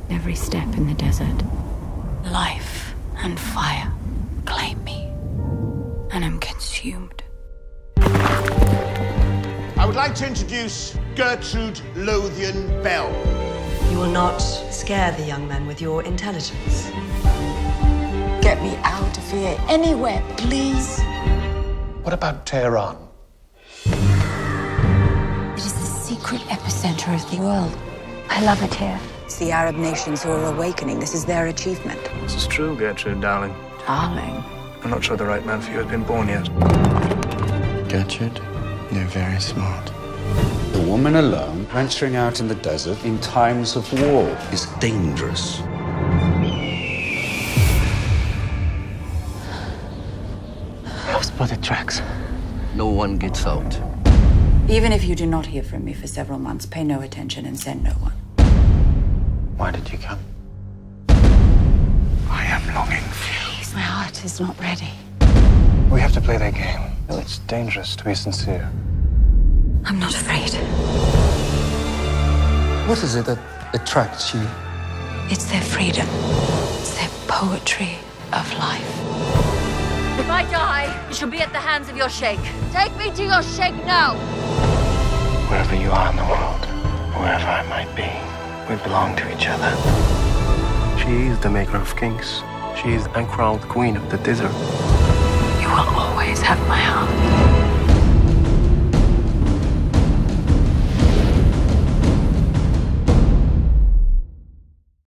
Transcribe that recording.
Every step in the desert, life and fire claim me, and I'm consumed. I would like to introduce Gertrude Lothian Bell. You will not scare the young man with your intelligence. Get me out of here, anywhere, please. What about Tehran? It is the secret epicenter of the world. I love it here. It's the Arab nations who are awakening. This is their achievement. This is true, Gertrude, darling. Darling. I'm not sure the right man for you has been born yet. Gertrude, you're very smart. A woman alone, venturing out in the desert in times of war, is dangerous. I've spotted tracks. No one gets out. Even if you do not hear from me for several months, pay no attention and send no one. Why did you come? I am longing for you. Please, my heart is not ready. We have to play their game. It's dangerous to be sincere. I'm not afraid. What is it that attracts you? It's their freedom. It's their poetry of life. If I die, it shall be at the hands of your sheikh. Take me to your sheikh now! Wherever you are in the world, wherever I might be, we belong to each other. She is the maker of kings. She is the uncrowned queen of the desert. You will always have my heart.